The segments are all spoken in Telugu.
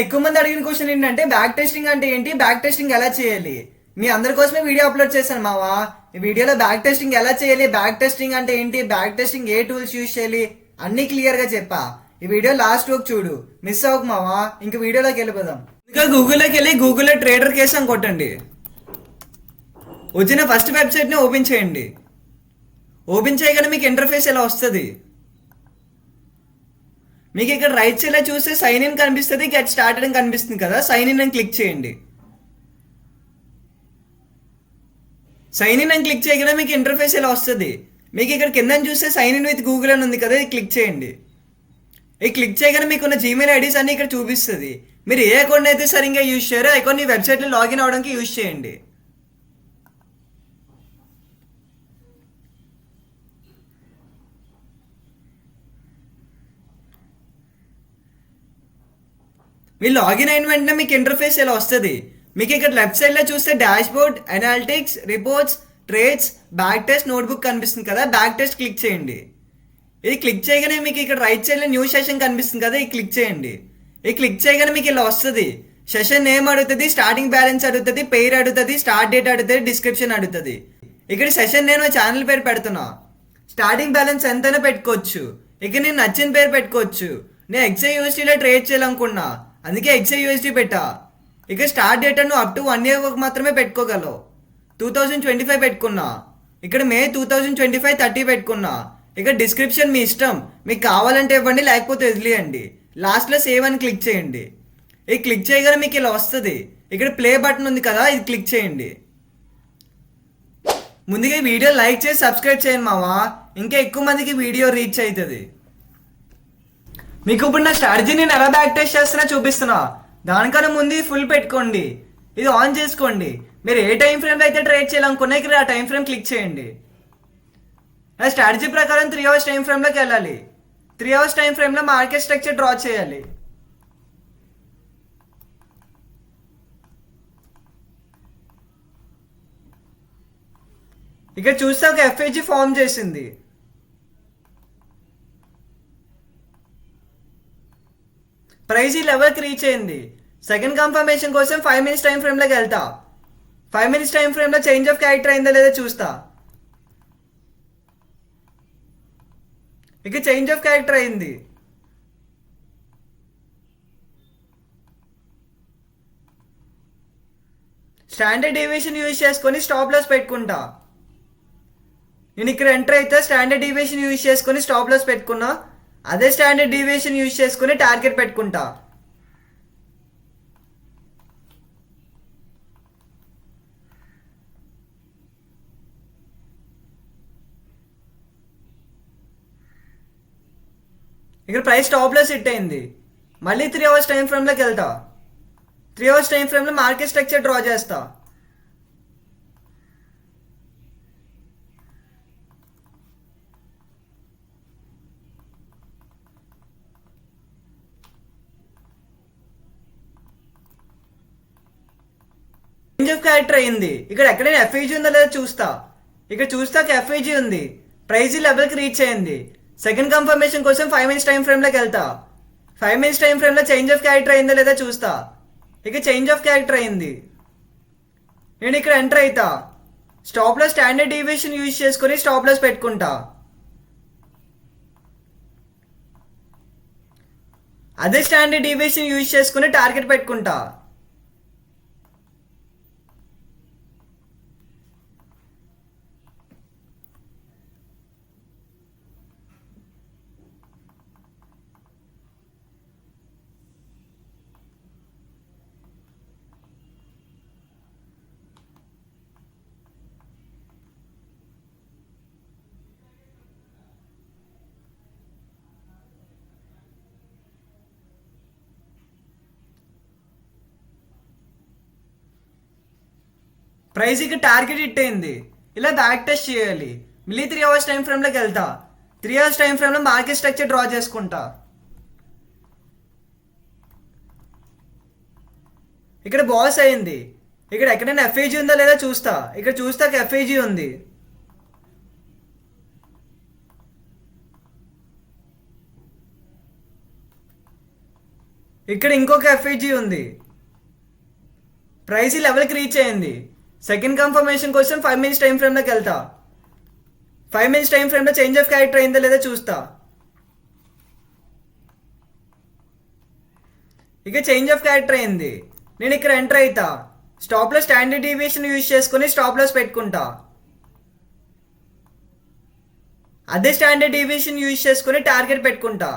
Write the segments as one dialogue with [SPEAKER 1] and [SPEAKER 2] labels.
[SPEAKER 1] ఎక్కువ మంది అడిగిన క్వశ్చన్ ఏంటంటే బ్యాక్ టెస్టింగ్ అంటే ఏంటి, బ్యాక్ టెస్టింగ్ ఎలా చేయాలి. మీ అందరి కోసమే వీడియో అప్లోడ్ చేశాను మావా. ఈ వీడియోలో బ్యాక్ టెస్టింగ్ ఎలా చేయాలి, బ్యాక్ టెస్టింగ్ అంటే ఏంటి, బ్యాక్ టెస్టింగ్ ఏ టూల్స్ యూజ్ చేయాలి అన్ని క్లియర్ గా చెప్పా. ఈ వీడియో లాస్ట్ వరకు చూడు, మిస్ అవ్వకు మావా. ఇంక వీడియోలోకి వెళ్ళిపోదాం. ఇంకా గూగుల్లోకి వెళ్ళి గూగుల్లో ట్రేడర్ కేస్ అని కొట్టండి. వచ్చిన ఫస్ట్ వెబ్సైట్ని ఓపెన్ చేయండి. ఓపెన్ చేయగానే మీకు ఇంటర్ఫేస్ ఎలా వస్తుంది. మీకు ఇక్కడ రైట్ సైడ్ లో చూస్తే సైన్ ఇన్ కనిపిస్తుంది, గెట్ స్టార్టెడ్ అని కనిపిస్తుంది కదా, సైన్ ఇన్ అని క్లిక్ చేయండి. సైన్ ఇన్ అని క్లిక్ చేయగానే మీకు ఇంటర్ఫేస్ ఎలా వస్తుంది. మీకు ఇక్కడ కింద చూస్తే సైన్ ఇన్ విత్ గూగుల్ అని ఉంది కదా, ఇది క్లిక్ చేయండి. ఇది క్లిక్ చేయగానే మీకు ఉన్న జీమెయిల్ ఐడీస్ అన్ని ఇక్కడ చూపిస్తుంది. మీరు ఏ అకౌంట్ అయితే సరిగ్గా యూజ్ చేయరో అకౌంట్ ఈ వెబ్సైట్లో లాగిన్ అవడానికి యూజ్ చేయండి. మీరు లాగిన్ అయిన వెంటనే మీకు ఇంటర్ఫేస్ ఇలా వస్తుంది. మీకు ఇక్కడ లెఫ్ట్ సైడ్లో చూస్తే dash board, analytics, reports, trades, back test, notebook కనిపిస్తుంది కదా, బ్యాక్ టెస్ట్ క్లిక్ చేయండి. ఇది క్లిక్ చేయగానే మీకు ఇక్కడ రైట్ సైడ్లో న్యూ సెషన్ కనిపిస్తుంది కదా, ఇది క్లిక్ చేయండి. ఇది క్లిక్ చేయగానే మీకు ఇలా వస్తుంది. సెషన్ నేమ్ అడుగుతుంది, స్టార్టింగ్ బ్యాలెన్స్ అడుగుతుంది, పేరు అడుగుతుంది, స్టార్ట్ డేట్ అడుగుతుంది, డిస్క్రిప్షన్ అడుగుతుంది. ఇక్కడ సెషన్ నేను ఛానల్ పేరు పెడుతున్నా. స్టార్టింగ్ బ్యాలెన్స్ ఎంతైనా పెట్టుకోవచ్చు. ఇక నేను నచ్చిన పేరు పెట్టుకోవచ్చు. నేను XAUSD ట్రేడ్ చేయాలనుకున్నా, అందుకే XAUSD పెట్టా. ఇక స్టార్ట్ డేట్ నువ్వు అప్ టు 1 year మాత్రమే పెట్టుకోగలవు. 2025 పెట్టుకున్నా. ఇక్కడ మే 2025 30 పెట్టుకున్నా. ఇక డిస్క్రిప్షన్ మీ ఇష్టం, మీకు కావాలంటే ఇవ్వండి, లేకపోతే వదిలేయండి. లాస్ట్లో సేవ్ అని క్లిక్ చేయండి. ఇది క్లిక్ చేయగానే మీకు ఇలా వస్తుంది. ఇక్కడ ప్లే బటన్ ఉంది కదా, ఇది క్లిక్ చేయండి. ముందుగా ఈ వీడియో లైక్ చేసి సబ్స్క్రైబ్ చేయండి మావా, ఇంకా ఎక్కువ మందికి వీడియో రీచ్ అవుతుంది. మీకు ఇప్పుడు నా స్ట్రాటజీ నేను ఎలా బ్యాక్ టెస్ట్ చేస్తున్నా చూపిస్తున్నా. దానికన్నా ముందు ఫుల్ పెట్టుకోండి, ఇది ఆన్ చేసుకోండి. మీరు ఏ టైం ఫ్రేమ్లో అయితే ట్రేడ్ చేయాలనుకున్నా ఇక్కడ ఆ టైం ఫ్రేమ్ క్లిక్ చేయండి. నా స్ట్రాటజీ ప్రకారం 3 hours టైం ఫ్రేమ్లోకి వెళ్ళాలి. 3 hours టైం ఫ్రేమ్లో మార్కెట్ స్ట్రక్చర్ డ్రా చేయాలి. ఇక్కడ చూస్తే ఒక FAG ఫామ్ చేసింది. ప్రైస్ ఈ లెవెల్కి రీచ్ అయింది. సెకండ్ కన్ఫర్మేషన్ కోసం 5 minutes టైం ఫ్రేమ్లోకి వెళ్తా. 5 minutes టైం ఫ్రేమ్లో చేంజ్ ఆఫ్ క్యారెక్టర్ అయిందా లేదా చూస్తా. ఇక చేంజ్ ఆఫ్ క్యారెక్టర్ అయింది. స్టాండర్డ్ డీవియేషన్ యూజ్ చేసుకొని స్టాప్ లాస్ పెట్టుకుంటా. నేను ఇక్కడ ఎంటర్ అయితే స్టాండర్డ్ డీవియేషన్ యూజ్ చేసుకొని స్టాప్ లాస్ పెట్టుకున్నా. అదే స్టాండర్డ్ డీవియేషన్ యూజ్ చేసుకుని టార్గెట్ పెట్టుకుంటా. ఇక్కడ ప్రైస్ స్టాప్ లాస్ హిట్ అయింది. మళ్ళీ 3 hours టైం ఫ్రేమ్లోకి వెళ్తా. 3 hours టైం ఫ్రేమ్లో మార్కెట్ స్ట్రక్చర్ డ్రా చేస్తా. చేంజ్ ఆఫ్ క్యారెక్టర్ అయింది. ఇక్కడ ఎక్కడైనా FAG ఉందో లేదో చూస్తా. ఇక్కడ చూస్తే FAG ఉంది. ప్రైస్ ఈ లెవెల్కి రీచ్ అయింది. సెకండ్ కన్ఫర్మేషన్ కోసం 5 minutes టైం ఫ్రేమ్లోకి వెళ్తా. 5 minutes టైం ఫ్రేమ్లో చేంజ్ ఆఫ్ క్యారెక్టర్ అయిందో లేదో చూస్తా. ఇక చేంజ్ ఆఫ్ క్యారెక్టర్ అయింది. నేను ఇక్కడ ఎంటర్ అవుతా. Stop loss standard deviation use చేసుకొని స్టాప్ లాస్ పెట్టుకుంటా. అదే స్టాండర్డ్ డీవియేషన్ యూజ్ చేసుకుని టార్గెట్ పెట్టుకుంటా. ప్రైస్ ఇక టార్గెట్ హిట్ అయింది. ఇలా బ్యాక్ టెస్ట్ చేయాలి. మళ్ళీ 3 hours టైం ఫ్రేమ్లోకి వెళ్తా. 3 hours టైం ఫ్రేమ్లో మార్కెట్ స్ట్రక్చర్ డ్రా చేసుకుంటా. ఇక్కడ బాస్ అయింది. ఇక్కడ ఎక్కడైనా FAG ఉందా లేదా చూస్తా. ఇక్కడ చూస్తే FAG ఉంది. ఇక్కడ ఇంకొక ఎఫ్ఈజీ ఉంది. ప్రైస్ ఈ లెవెల్కి రీచ్ అయింది. సెకండ్ కన్ఫర్మేషన్ కోసం 5 minutes టైం ఫ్రేమ్లోకి వెళ్తా. 5 minutes టైం ఫ్రేమ్లో చేంజ్ ఆఫ్ క్యారెక్టర్ అయిందో లేదో చూస్తా. ఇక చేంజ్ ఆఫ్ క్యారెక్టర్ అయింది. నేను ఇక్కడ ఎంటర్ అవుతా. స్టాప్లో స్టాండర్డ్ డీవియేషన్ యూజ్ చేసుకుని స్టాప్ లాస్ పెట్టుకుంటా. అదే స్టాండర్డ్ డీవియేషన్ యూజ్ చేసుకుని టార్గెట్ పెట్టుకుంటా.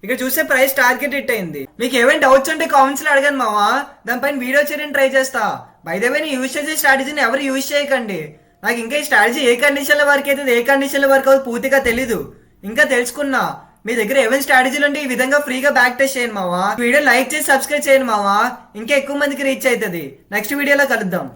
[SPEAKER 1] ఇక్కడ చూస్తే ప్రైస్ టార్గెట్ హిట్ అయింది. మీకు ఏమైనా డౌట్స్ ఉంటే కామెంట్స్ లో అడగండి మావా, దానిపైన వీడియో చేయడానికి ట్రై చేస్తా. బై ద వే నేను యూజ్ చేసే స్ట్రాటజీని ఎవరు యూజ్ చేయకండి. నాకు ఇంకా ఈ స్ట్రాటజీ ఏ కండిషన్ల వరకు అవుతుంది, ఏ కండిషన్ల వరకు అవుతుంది పూర్తిగా తెలీదు. ఇంకా తెలుసుకున్నా. మీ దగ్గర ఏమైనా స్ట్రాటజీలు ఉంటే ఈ విధంగా ఫ్రీగా బ్యాక్ టెస్ట్ చేయండి మావా. వీడియో లైక్ చేసి సబ్స్క్రైబ్ చేయండి మావా, ఇంకా ఎక్కువ మందికి రీచ్ అవుతుంది. నెక్స్ట్ వీడియోలో కలుద్దాం.